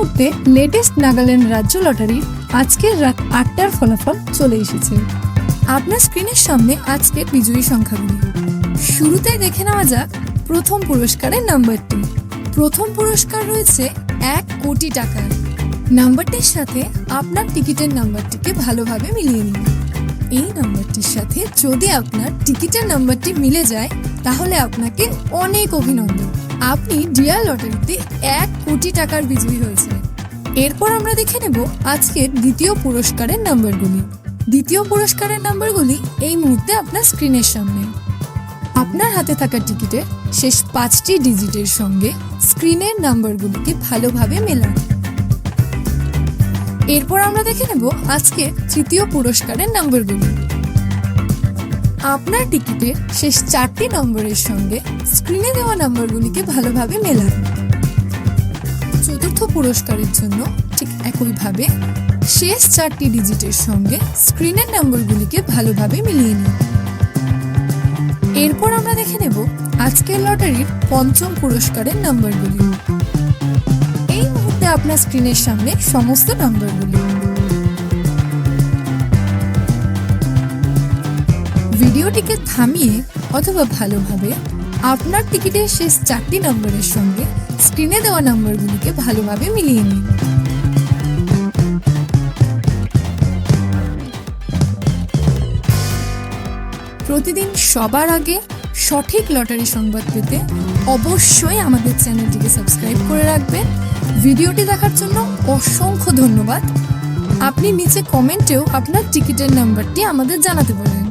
মুহূর্তে লেটেস্ট নাগাল্যান্ড রাজ্য লটারির আজকের রাত ৮টার ফলাফল চলে এসেছে। আপনার স্ক্রিনের সামনে আজকের বিজয়ী সংখ্যাগুলি। শুরুতেই দেখে নেওয়া যাক প্রথম পুরস্কারের নাম্বারটি। প্রথম পুরস্কার রয়েছে ১ কোটি টাকার। নাম্বারটির সাথে আপনার টিকিটের নাম্বারটিকে ভালোভাবে মিলিয়ে নিন। এই নাম্বারটির সাথে যদি আপনার টিকিটের নাম্বারটি মিলে যায় তাহলে আপনাকে অনেক অভিনন্দন, আপনি ডিয়ার লটারিতে ১ কোটি টাকার বিজয়ী হয়েছে। এরপর আমরা দেখে নেব আজকের দ্বিতীয় পুরস্কারের নাম্বারগুলি। দ্বিতীয় পুরস্কারের নাম্বারগুলি এই মুহূর্তে আপনার স্ক্রিনের সামনে। আপনার হাতে থাকা টিকিটের শেষ ৫টি ডিজিটের সঙ্গে স্ক্রিনের নাম্বারগুলিকে ভালোভাবে মেলান। এরপর আমরা দেখে নেব আজকে তৃতীয় পুরস্কারের নাম্বারগুলি। আপনার টিকিটের শেষ ৪টি নম্বরের সঙ্গে স্ক্রিনে দেওয়া নাম্বারগুলিকে ভালোভাবে মেলান। চতুর্থ পুরস্কারের জন্য ঠিক একইভাবে শেষ ৪টি ডিজিটের সঙ্গে স্ক্রিনের নাম্বারগুলিকে ভালোভাবে মিলিয়ে নিন। এরপর আমরা দেখে নেব আজকের লটারির পঞ্চম পুরস্কারের নাম্বারগুলি। এই মুহূর্তে আপনার স্ক্রিনের সামনে সমস্ত নাম্বারগুলি। ভিডিওটিকে থামিয়ে অথবা ভালোভাবে আপনার টিকিটের শেষ ৪টি নম্বরের সঙ্গে স্ক্রিনে দেওয়া নম্বরগুলিকে ভালোভাবে মিলিয়ে নিন। প্রতিদিন সবার আগে সঠিক লটারি সংবাদ পেতে অবশ্যই আমাদের চ্যানেলটিকে সাবস্ক্রাইব করে রাখবেন। ভিডিওটি দেখার জন্য অসংখ্য ধন্যবাদ। আপনি নিচে কমেন্টেও আপনার টিকিটের নাম্বারটি আমাদের জানাতে পারেন।